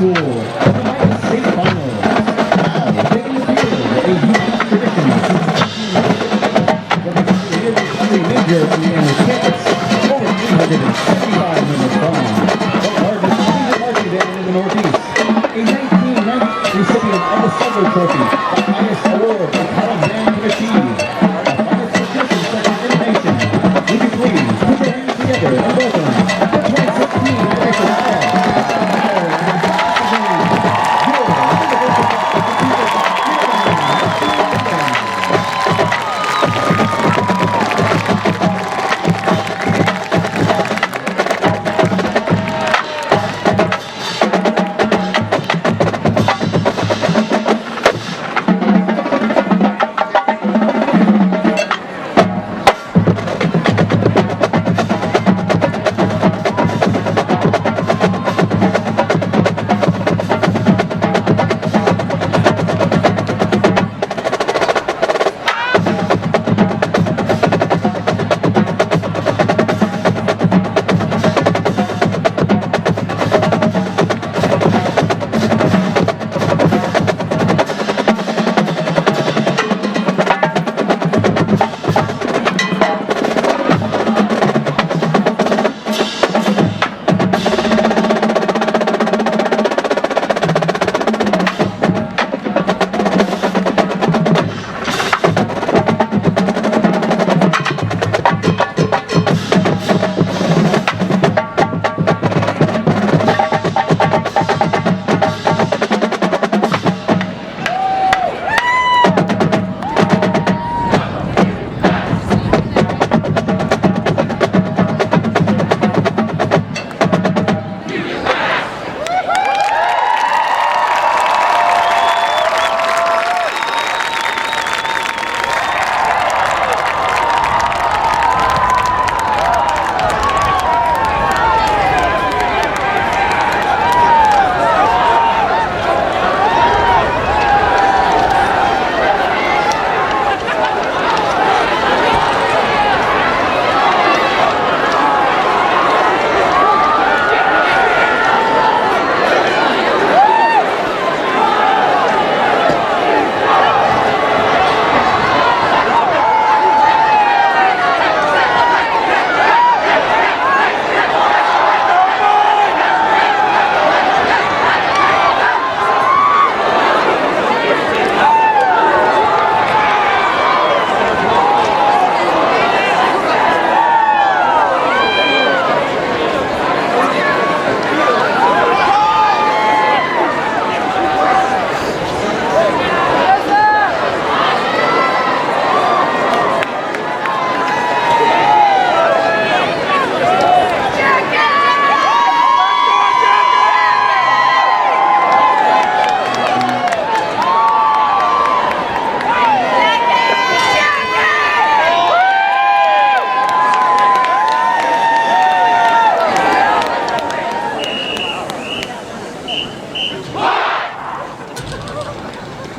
School, the Micca State Finals. Now, taking the field, a UMASS tradition representing New Jersey and the tickets, over 375 minutes long. The largest senior marching band in the Northeast. A 1990 recipient of the Silver Trophy, the highest award the college band can achieve. The finest tradition such as innovation. Would you please put your hands together and welcome the 2016 Appalachian Spring.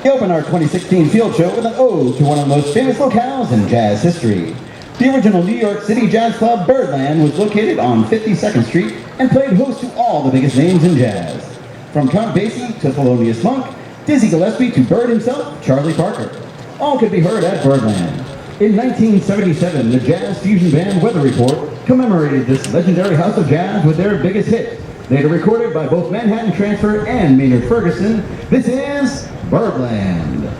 We open our 2016 field show with an ode to one of the most famous locales in jazz history. The original New York City jazz club Birdland was located on 52nd Street and played host to all the biggest names in jazz. From Count Basie to Thelonious Monk, Dizzy Gillespie to Bird himself, Charlie Parker. All could be heard at Birdland. In 1977, the jazz fusion band Weather Report commemorated this legendary house of jazz with their biggest hit. Later recorded by both Manhattan Transfer and Maynard Ferguson, this is Birdland.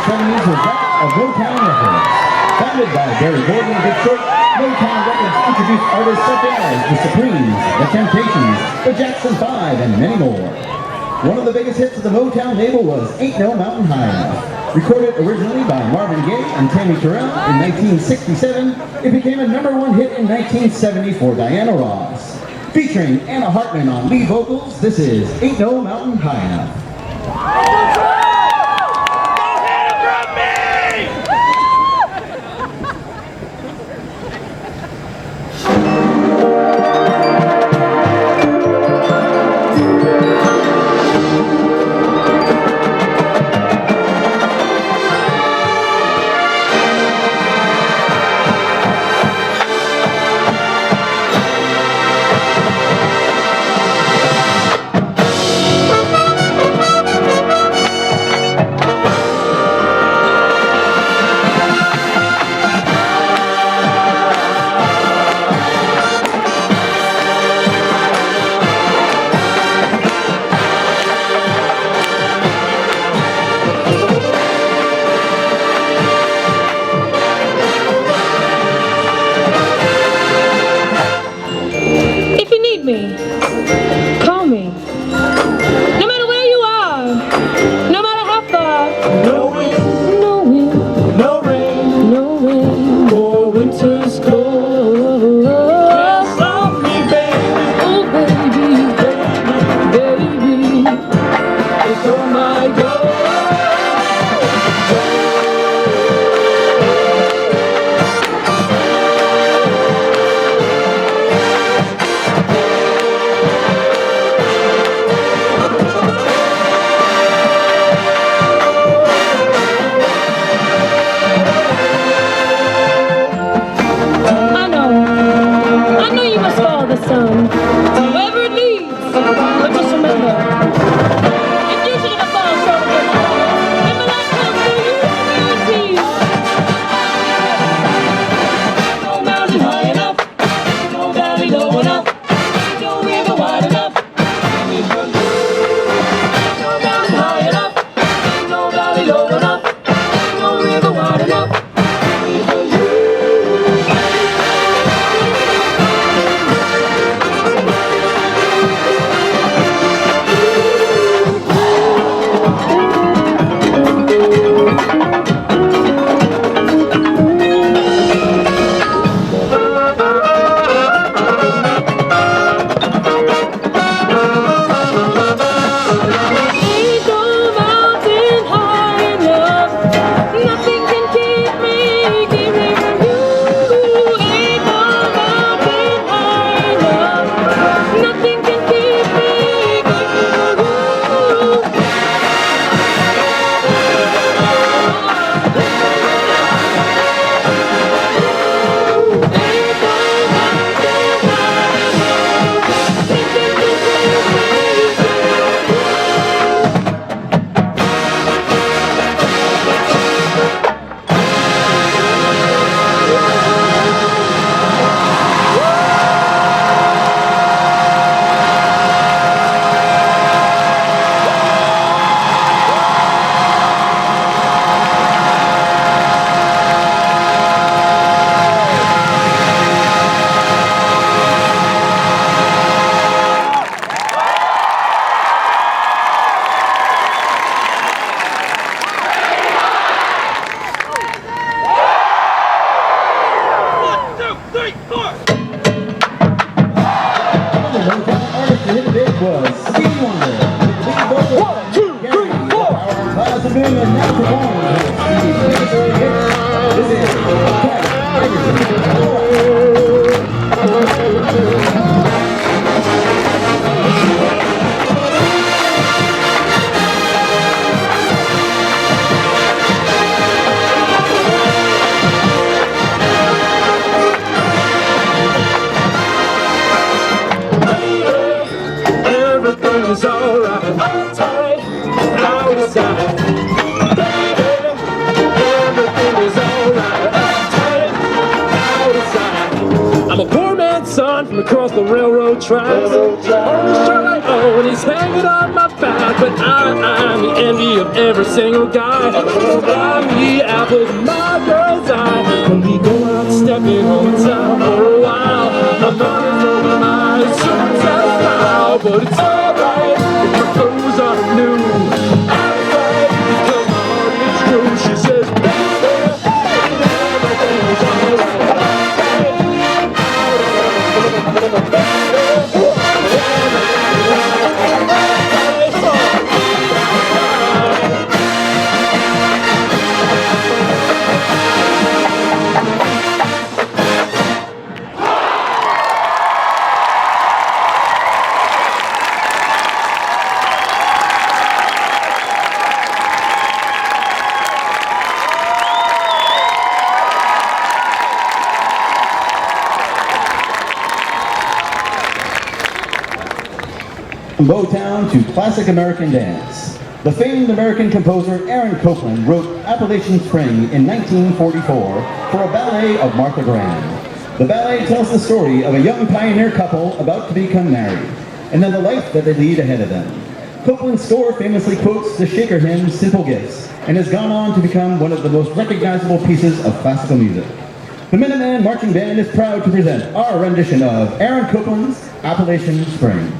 1970s was that of Motown Records. Founded by Barry Gordon in Detroit, Motown Records introduced artists such as the Supremes, the Temptations, the Jackson 5, and many more. One of the biggest hits of the Motown label was Ain't No Mountain High Enough. Recorded originally by Marvin Gaye and Tammy Terrell in 1967, it became a #1 hit in 1970 for Diana Ross. Featuring Anna Hartman on lead vocals, this is Ain't No Mountain High Enough. Call me. No matter where you are, no matter how far. No wind, No wind, no rain, no rain, or winter's cold. Can't stop me, baby, oh baby, baby. it's all my goal. I know you must follow the sun, wherever it leads. But just remember, if you should ever fall short of your goal, remember that comes for you, guaranteed. No mountain high enough, no valley low enough, no river wide enough. No mountain high enough, no valley low enough, no river wide enough. Ain't no mountain high enough, nothing can keep me from you. Ain't no mountain high enough, nothing can keep me from you. Another Motown artist to hit the big was Stevie Wonder. With the lead vocals, 1, 2, 3, 4. the power class of Newman now performs with Stevie's biggest early hits. This is Everything is alright. Uptight, out of sight. Baby, everything is alright. Uptight, out of sight. I'm a poor man's son from across the railroad tracks. Only shirt I own is hanging on my back, but I'm the envy beauty of every single guy. Buy me apples in my girl's eye. When we go out stepping on the town for a while, I'm running over my shirts and style. But it's alright if my clothes are new. I'm right because my heart is true. She says, baby, everything's alright. From Motown to classic American dance, the famed American composer Aaron Copland wrote Appalachian Spring in 1944 for a ballet of Martha Graham. The ballet tells the story of a young pioneer couple about to become married, and then the life that they lead ahead of them. Copland's score famously quotes the Shaker hymn Simple Gifts, and has gone on to become one of the most recognizable pieces of classical music. The Minutemen Marching Band is proud to present our rendition of Aaron Copland's Appalachian Spring.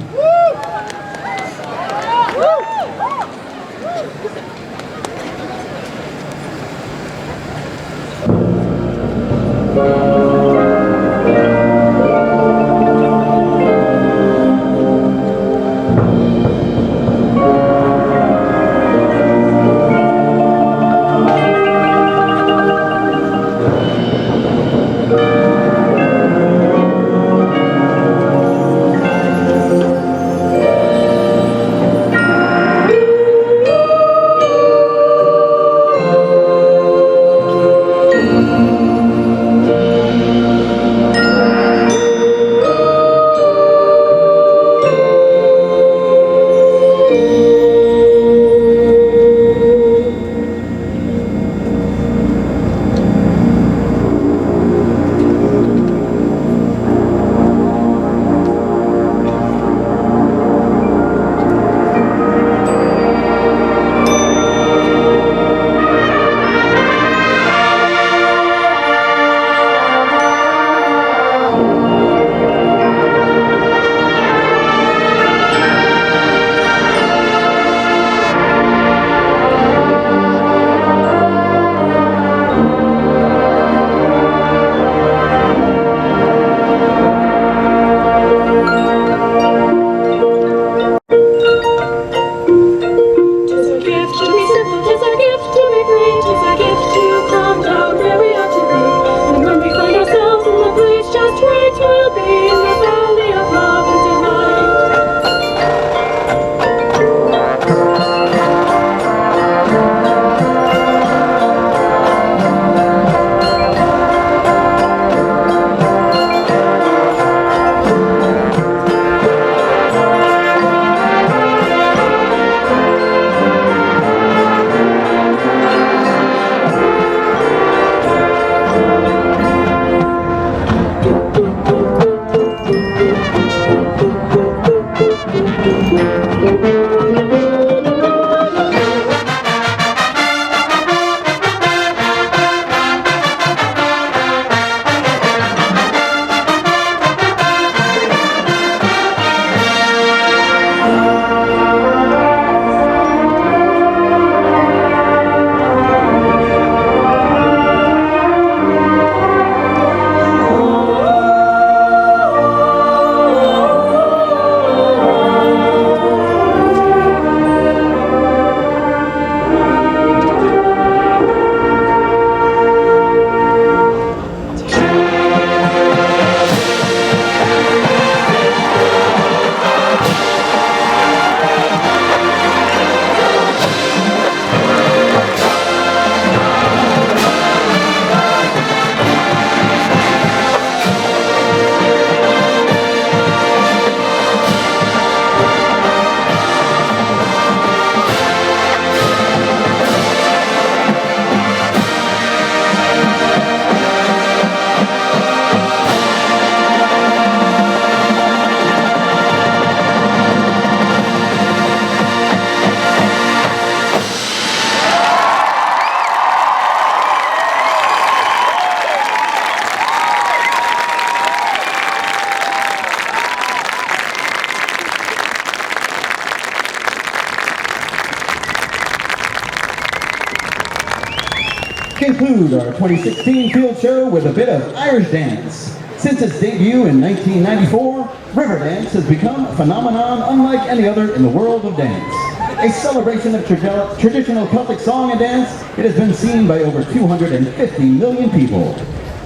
conclude our 2016 field show with a bit of Irish dance. Since its debut in 1994, Riverdance has become a phenomenon unlike any other in the world of dance. A celebration of traditional Celtic song and dance, it has been seen by over 250 million people.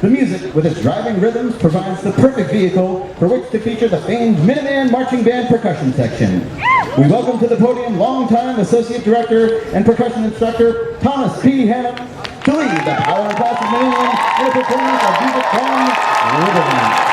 The music, with its driving rhythms, provides the perfect vehicle for which to feature the famed Minuteman Marching Band percussion section. We welcome to the podium longtime Associate Director and Percussion Instructor Thomas P. Hannum to lead the Power and Class of New England in a performance of music from Riverdance.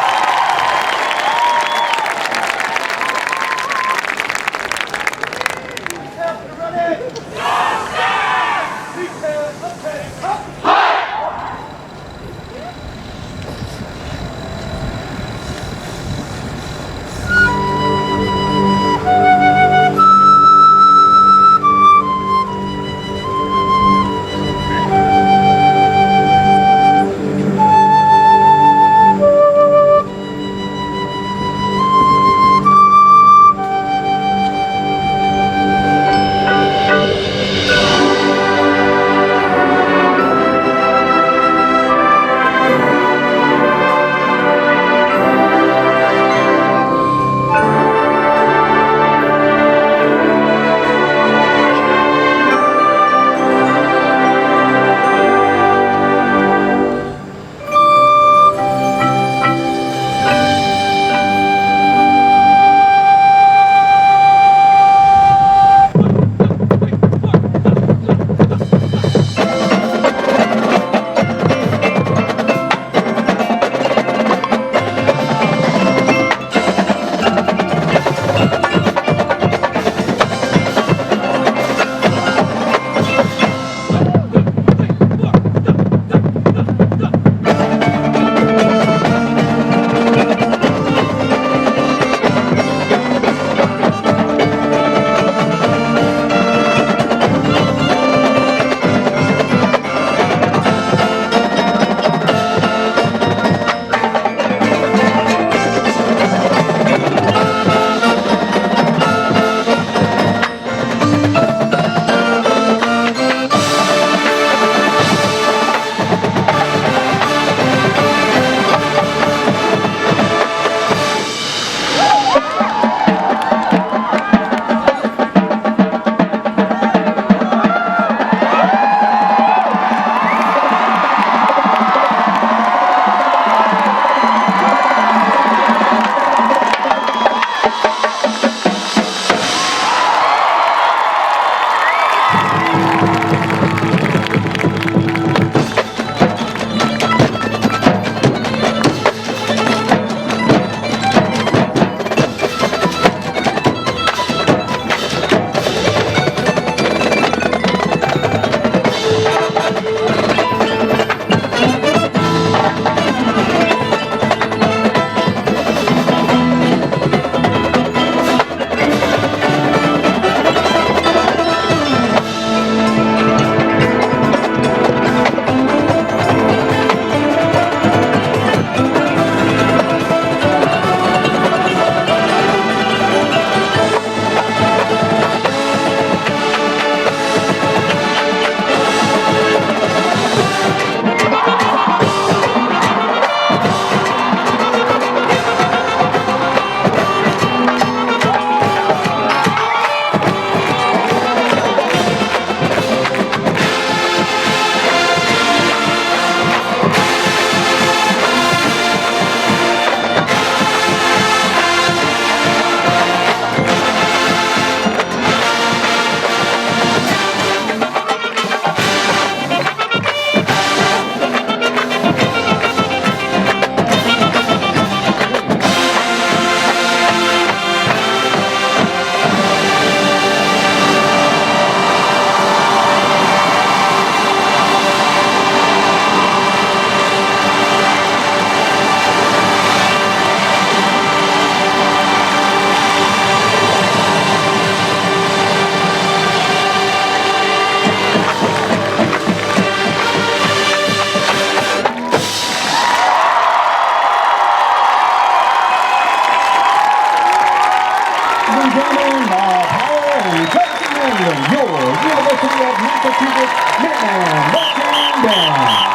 Your University of Massachusetts Minutemen Marching Band.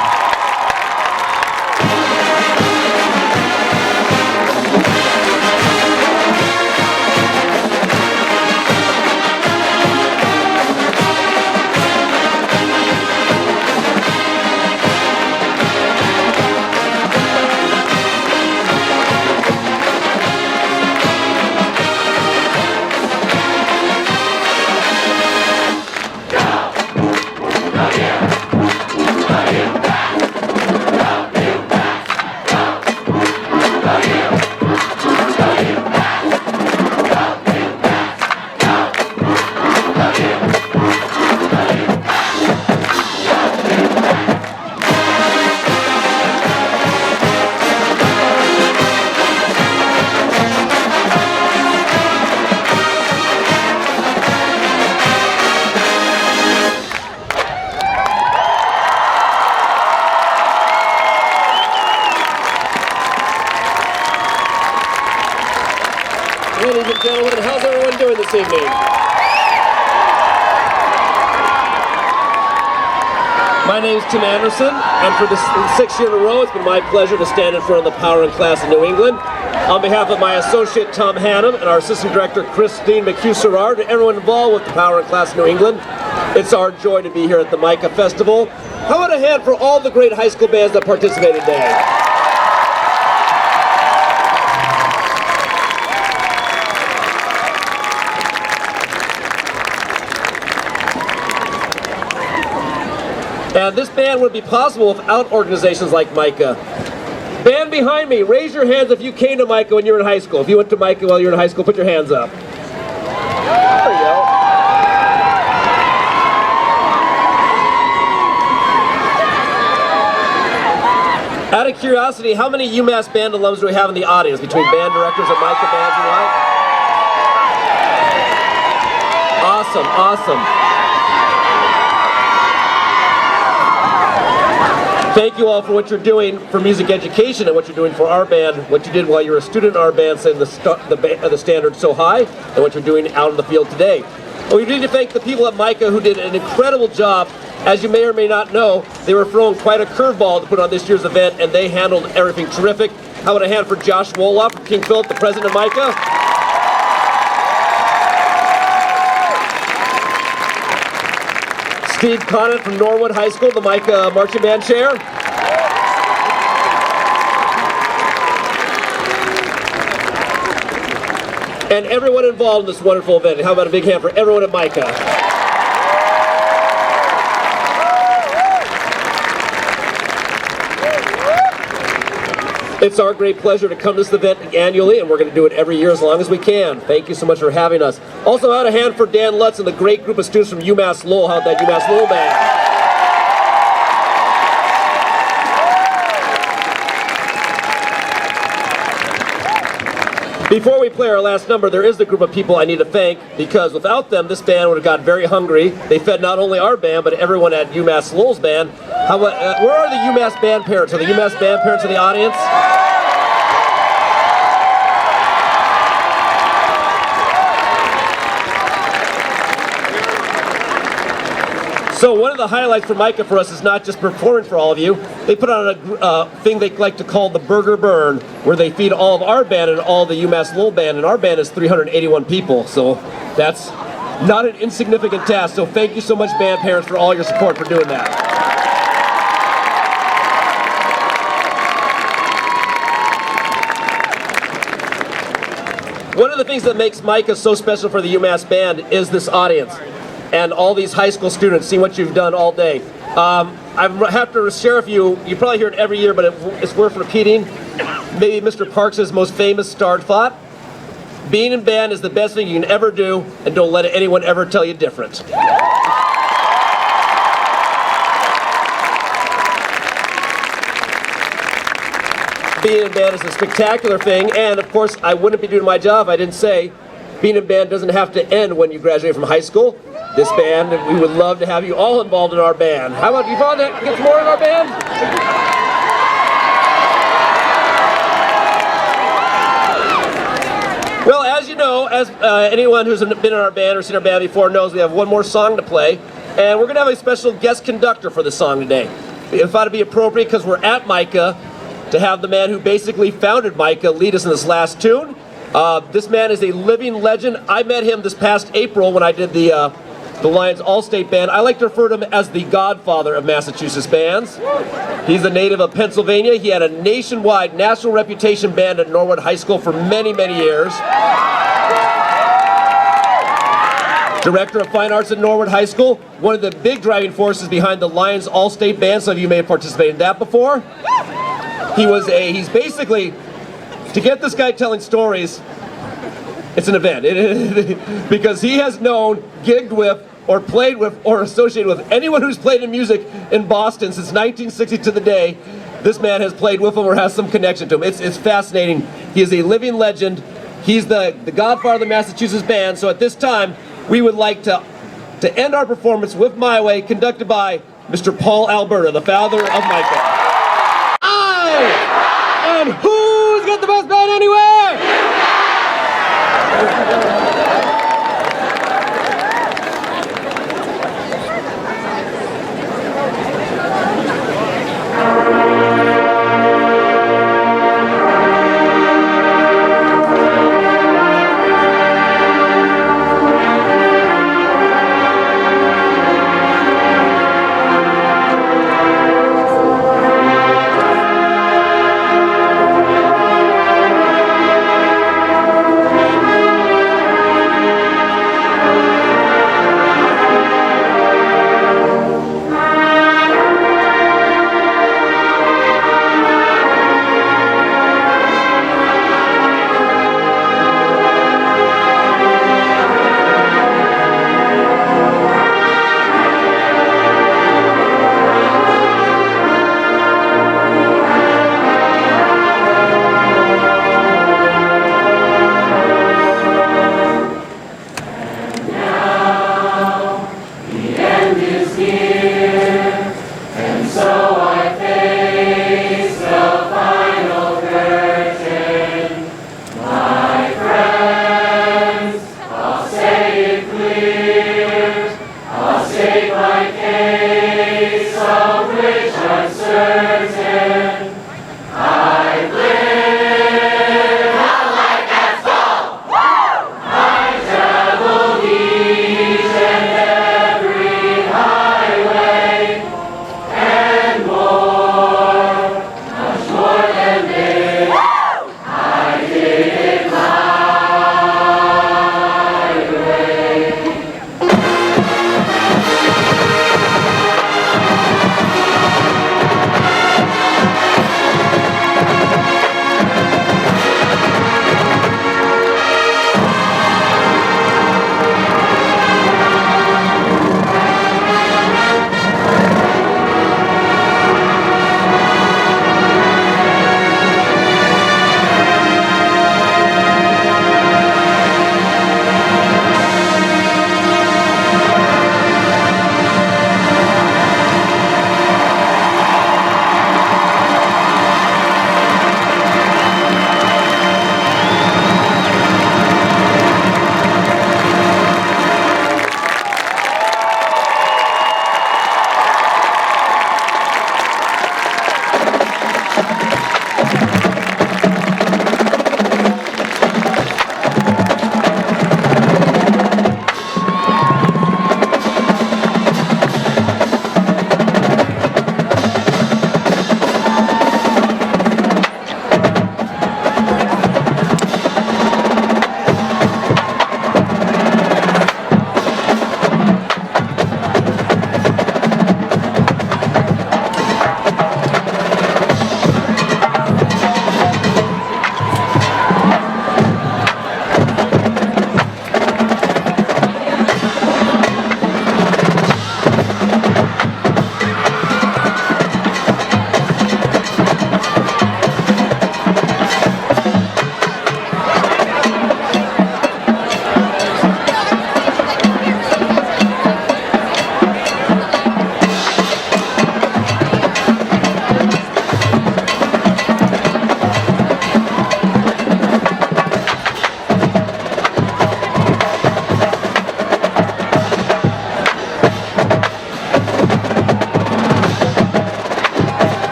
Ladies and gentlemen, how's everyone doing this evening? My name is Tim Anderson, and for the 6th year in a row, it's been my pleasure to stand in front of the Power and Class in New England. On behalf of my associate Tom Hannum and our assistant director Christine McHugh-Serrard and everyone involved with the Power and Class in New England, it's our joy to be here at the Micca Festival. How about a hand for all the great high school bands that participated today? And this band would be possible without organizations like Micca. Band behind me, raise your hands if you came to Micca when you were in high school. If you went to Micca while you were in high school, put your hands up. There you go. Out of curiosity, how many UMass band alums do we have in the audience between band directors and Micca bands and what? Awesome, awesome. Thank you all for what you're doing for music education and what you're doing for our band, what you did while you were a student in our band, setting the standard so high, and what you're doing out in the field today. Well, we need to thank the people at Micca who did an incredible job. As you may or may not know, they were throwing quite a curveball to put on this year's event, and they handled everything terrific. How about a hand for Josh Woloff from King Philip, the president of Micca? Steve Conant from Norwood High School, the Micca marching band chair. And everyone involved in this wonderful event. How about a big hand for everyone at Micca? It's our great pleasure to come to this event annually, and we're going to do it every year as long as we can. Thank you so much for having us. Also, out a hand for Dan Lutz and the great group of students from UMass Lowell. How about that UMass Lowell band? Before we play our last number, there is the group of people I need to thank, because without them, this band would have got very hungry. They fed not only our band, but everyone at UMass Lowell's band. How about, where are the UMass band parents? Are the UMass band parents in the audience? So one of the highlights for Micca for us is not just performing for all of you. They put on a thing they like to call the Burger Burn, where they feed all of our band and all the UMass Lowell band, and our band is 381 people, so that's not an insignificant task. So thank you so much, band parents, for all your support for doing that. One of the things that makes Micca so special for the UMass band is this audience. And all these high school students, seeing what you've done all day. I have to share with you, you probably hear it every year, but it's worth repeating. Maybe Mr. Parks' most famous star thought: being in band is the best thing you can ever do, and don't let anyone ever tell you different. Being in band is a spectacular thing, and of course, I wouldn't be doing my job if I didn't say being in band doesn't have to end when you graduate from high school. This band, we would love to have you all involved in our band. How about you found that gets more in our band? Well, as you know, as anyone who's been in our band or seen our band before knows, we have one more song to play, and we're going to have a special guest conductor for the song today. I thought it'd be appropriate because we're at Micca to have the man who basically founded Micca lead us in this last tune. This man is a living legend. I met him this past April when I did the Lions All-State Band. I like to refer to him as the godfather of Massachusetts bands. He's a native of Pennsylvania. He had a nationwide, national reputation band at Norwood High School for many, many years. Director of Fine Arts at Norwood High School. One of the big driving forces behind the Lions All-State Band. Some of you may have participated in that before. He's basically, to get this guy telling stories, it's an event. Because he has known, gigged with, or played with, or associated with anyone who's played in music in Boston since 1960 to the day. This man has played with him or has some connection to him. It's fascinating. He is a living legend. He's the godfather of the Massachusetts band. So at this time, we would like to end our performance with My Way, conducted by Mr. Paul Alberta, the founder of Micca.